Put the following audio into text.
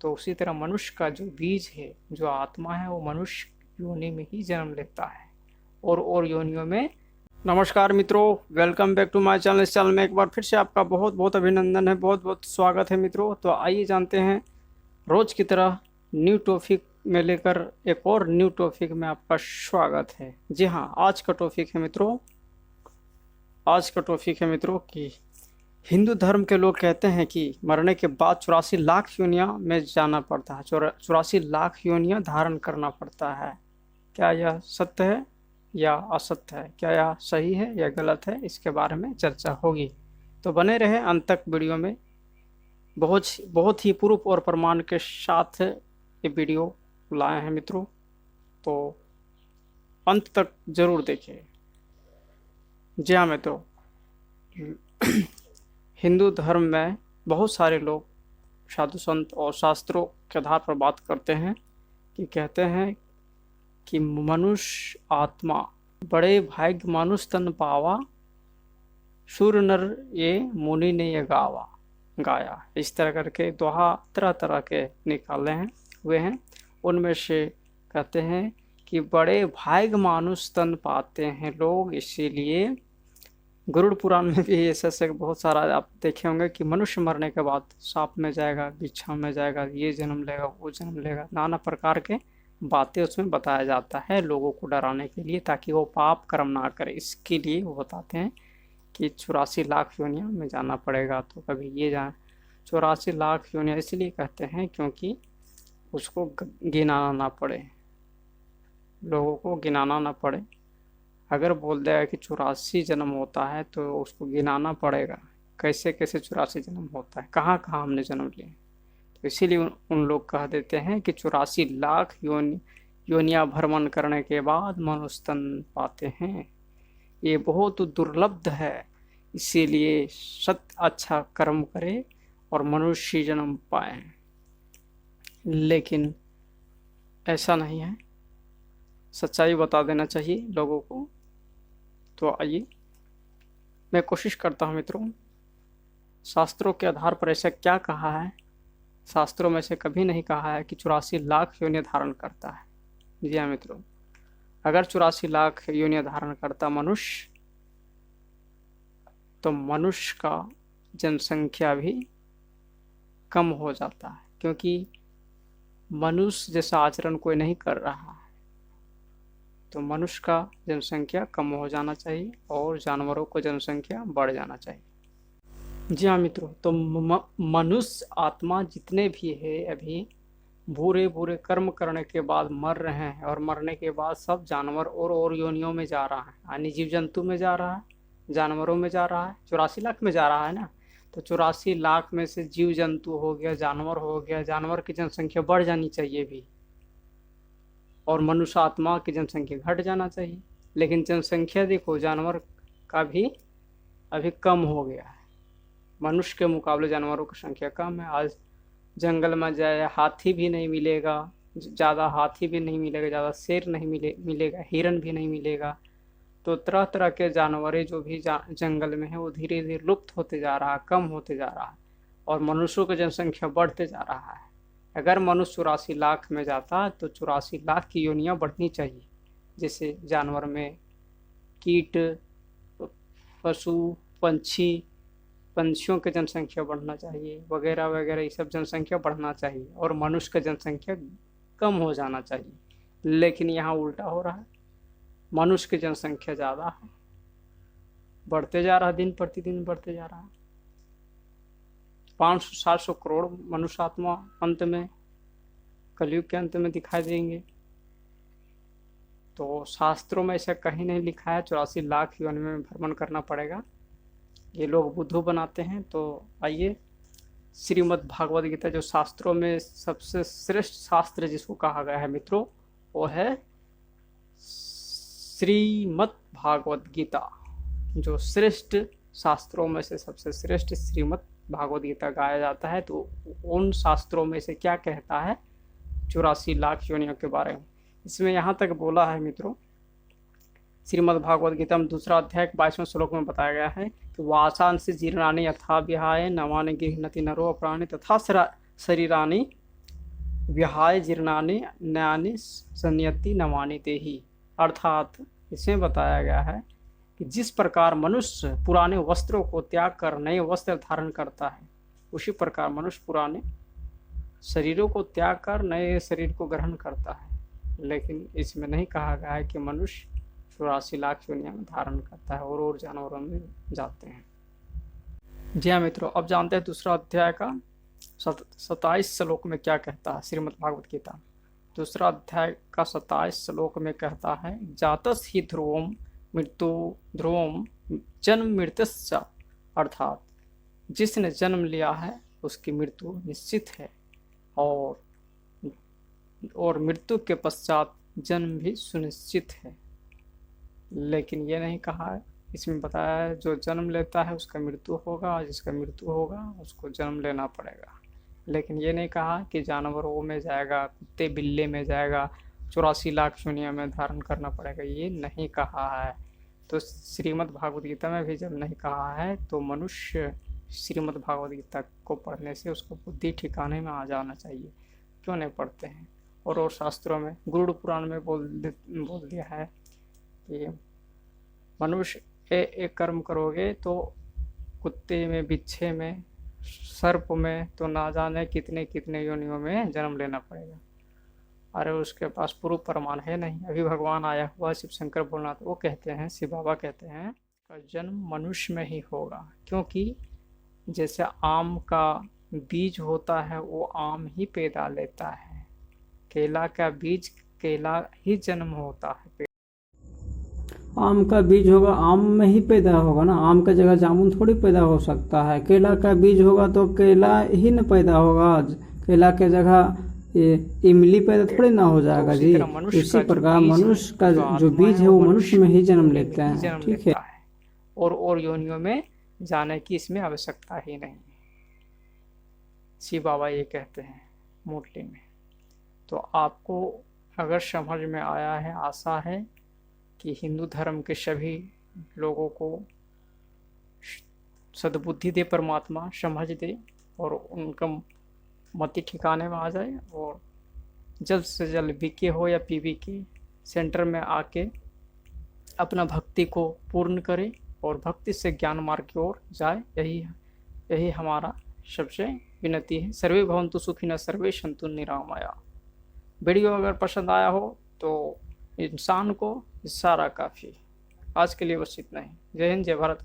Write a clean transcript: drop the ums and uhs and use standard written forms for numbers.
तो उसी तरह मनुष्य का जो बीज है, जो आत्मा है, वो मनुष्य योनि में ही जन्म लेता है और योनियों में। नमस्कार मित्रों, welcome back to my channel. इस चैनल में एक बार फिर से आपका बहुत बहुत अभिनंदन है, बहुत बहुत स्वागत है मित्रों। तो आइए जानते हैं रोज़ की तरह न्यू टॉपिक में लेकर एक और न्यू टॉपिक में आपका स्वागत है। जी हाँ, आज का टॉपिक है मित्रों कि हिंदू धर्म के लोग कहते हैं कि मरने के बाद 84 लाख योनियां में जाना पड़ता है, 84 लाख योनियां धारण करना पड़ता है। क्या यह सत्य है या असत्य है, क्या यह सही है या गलत है, इसके बारे में चर्चा होगी। तो बने रहे अंत तक वीडियो में। बहुत ही प्रूफ और प्रमाण के साथ ये वीडियो लाए हैं मित्रों, तो अंत तक जरूर देखें। जी हाँ मित्रों, हिंदू धर्म में बहुत सारे लोग साधु संत और शास्त्रों के आधार पर बात करते हैं कि कहते हैं कि मनुष्य आत्मा बड़े भाग्य मानुष तन पावा, सूर नर ये मुनि ने ये गाया। इस तरह करके दोहा तरह तरह के निकाले हुए हैं। उनमें से कहते हैं कि बड़े भाग्य मानुष तन पाते हैं लोग, इसीलिए गरुड़ पुराण में भी ऐसे बहुत सारा आप देखे होंगे कि मनुष्य मरने के बाद सांप में जाएगा, बिच्छा में जाएगा, ये जन्म लेगा, वो जन्म लेगा, नाना प्रकार के बातें उसमें बताया जाता है लोगों को डराने के लिए, ताकि वो पाप कर्म ना करे। इसके लिए वो बताते हैं कि 84 लाख योनियां में जाना पड़ेगा। तो कभी ये 84 लाख योनियां इसलिए कहते हैं क्योंकि उसको गिनाना ना पड़े, लोगों को गिनाना ना पड़े। अगर बोल देगा कि 84 जन्म होता है तो उसको गिनाना पड़ेगा, कैसे कैसे 84 जन्म होता है, कहाँ कहाँ हमने जन्म लिए। तो इसीलिए उन लोग कह देते हैं कि 84 लाख योनियां भ्रमण करने के बाद मनुष्य तन पाते हैं। ये बहुत दुर्लभ है, इसीलिए अच्छा कर्म करे और मनुष्य जन्म पाए। लेकिन ऐसा नहीं है, सच्चाई बता देना चाहिए लोगों को। तो आइए मैं कोशिश करता हूँ मित्रों, शास्त्रों के आधार पर ऐसा क्या कहा है। शास्त्रों में से कभी नहीं कहा है कि 84 लाख योनियां धारण करता है। जी हाँ मित्रों, अगर 84 लाख योनियां धारण करता मनुष्य, तो मनुष्य का जनसंख्या भी कम हो जाता है, क्योंकि मनुष्य जैसा आचरण कोई नहीं कर रहा है। तो मनुष्य का जनसंख्या कम हो जाना चाहिए और जानवरों को जनसंख्या बढ़ जाना चाहिए। जी हाँ मित्रों, तो मनुष्य आत्मा जितने भी है अभी बुरे बुरे कर्म करने के बाद मर रहे हैं, और मरने के बाद सब जानवर और योनियों में जा रहा है, यानी जीव जंतु में जा रहा है, जानवरों में जा रहा है। 84 लाख में जा रहा है ना, तो 84 लाख में से जीव जंतु हो गया, जानवर हो गया, जानवर की जनसंख्या बढ़ जानी चाहिए भी, और मनुष्य आत्मा की जनसंख्या घट जाना चाहिए। लेकिन जनसंख्या देखो, जानवर का भी अभी कम हो गया है, मनुष्य के मुकाबले जानवरों की संख्या कम है। आज जंगल में जाए हाथी भी नहीं मिलेगा, ज़्यादा हाथी भी नहीं मिलेगा, ज़्यादा शेर नहीं मिलेगा, हिरन भी नहीं मिलेगा। तो तरह तरह के जानवर जो भी जंगल में है वो धीरे धीरे लुप्त होते जा रहा है, कम होते जा रहा है, और मनुष्यों की जनसंख्या बढ़ते जा रहा है। अगर मनुष्य 84 लाख में जाता तो 84 लाख की योनियां बढ़नी चाहिए, जैसे जानवर में कीट, पशु, पंछियों की जनसंख्या बढ़ना चाहिए, वगैरह वगैरह, ये सब जनसंख्या बढ़ना चाहिए, और मनुष्य का जनसंख्या कम हो जाना चाहिए। लेकिन यहाँ उल्टा हो रहा है, मनुष्य की जनसंख्या ज़्यादा है, बढ़ते जा रहा है, दिन प्रतिदिन बढ़ते जा रहा है। 500-700 करोड़ मनुष्य आत्मा अंत में, कलयुग के अंत में दिखाई देंगे। तो शास्त्रों में ऐसा कहीं नहीं लिखा है 84 लाख योनि में भ्रमण करना पड़ेगा, ये लोग बुद्धू बनाते हैं। तो आइए, श्रीमद् भागवत गीता, जो शास्त्रों में सबसे श्रेष्ठ शास्त्र जिसको कहा गया है मित्रों, वो है श्रीमद् भागवत गीता। जो श्रेष्ठ शास्त्रों में से सबसे श्रेष्ठ श्रीमद् भागवत गीता गाया जाता है। तो उन शास्त्रों में से क्या कहता है 84 लाख योनियों के बारे में। इसमें यहाँ तक बोला है मित्रों, श्रीमद् भागवत गीता में 2 अध्याय 22वें श्लोक में बताया गया है कि वासांसि जीर्णानि यथा विहाय नवानि गृह्णति नरो प्राणी तथा शरीराणि विहाय जीर्णानि नयानि संयति नवानि तेहि। अर्थात इसमें बताया गया है कि जिस प्रकार मनुष्य पुराने वस्त्रों को त्याग कर नए वस्त्र धारण करता है, उसी प्रकार मनुष्य पुराने शरीरों को त्याग कर नए शरीर को ग्रहण करता है। लेकिन इसमें नहीं कहा गया है कि मनुष्य 84 लाख योनियां में धारण करता है और जानवरों में जाते हैं। जी हाँ मित्रों, अब जानते हैं दूसरा अध्याय का 27 श्लोक में क्या कहता है श्रीमद् भागवत गीता। दूसरा अध्याय का 27 श्लोक में कहता है, जातस ही ध्रुवम मृत्यु ध्रुवम जन्म मृत्युश्च। अर्थात जिसने जन्म लिया है उसकी मृत्यु निश्चित है और मृत्यु के पश्चात जन्म भी सुनिश्चित है। लेकिन ये नहीं कहा है, इसमें बताया है जो जन्म लेता है उसका मृत्यु होगा, जिसका मृत्यु होगा उसको जन्म लेना पड़ेगा। लेकिन ये नहीं कहा कि जानवरों में जाएगा, कुत्ते बिल्ले में जाएगा, 84 लाख योनियों में धारण करना पड़ेगा, ये नहीं कहा है। तो श्रीमद् भागवत गीता में भी जब नहीं कहा है तो मनुष्य श्रीमद् भागवत गीता को पढ़ने से उसको बुद्धि ठिकाने में आ जाना चाहिए। क्यों नहीं पढ़ते हैं? और शास्त्रों में गरुड़ पुराण में बोल दिया है कि मनुष्य एक कर्म करोगे तो कुत्ते में, बिच्छे में, सर्प में तो ना जाने कितने कितने योनियों में जन्म लेना पड़ेगा। अरे उसके पास पूर्व प्रमाण है नहीं। अभी भगवान आया हुआ शिव शंकर भोलेनाथ, वो कहते हैं, शिव बाबा कहते हैं का जन्म मनुष्य में ही होगा। क्योंकि जैसे आम का बीज होता है वो आम ही पैदा लेता है, केला का बीज केला ही जन्म होता है। आम का बीज होगा आम में ही पैदा होगा ना, आम का जगह जामुन थोड़ी पैदा हो सकता है। केला का बीज होगा तो केला ही न पैदा होगा, केला के जगह इमली पैदा थोड़ी ना हो जाएगा जी। इसी प्रकार मनुष्य का जो बीज है वो मनुष्य में ही जन्म लेते हैं, ठीक है। और योनियों में जाने की इसमें आवश्यकता ही नहीं। शिव बाबा ये कहते हैं मुरली में। तो आपको अगर समझ में आया है, आशा है कि हिंदू धर्म के सभी लोगों को सद्बुद्धि दे परमात्मा, समझ दे और उनका मति ठिकाने में आ जाए और जल्द से जल्द बीके हो या पीवीके सेंटर में आके अपना भक्ति को पूर्ण करे और भक्ति से ज्ञान मार्ग की ओर जाए। यही हमारा सबसे विनती है। सर्वे भवन्तु सुखिनः, सर्वे सन्तु निरामया। वीडियो अगर पसंद आया हो तो इंसान को इशारा काफ़ी। आज के लिए बस इतना ही। जय हिंद, जय भारत।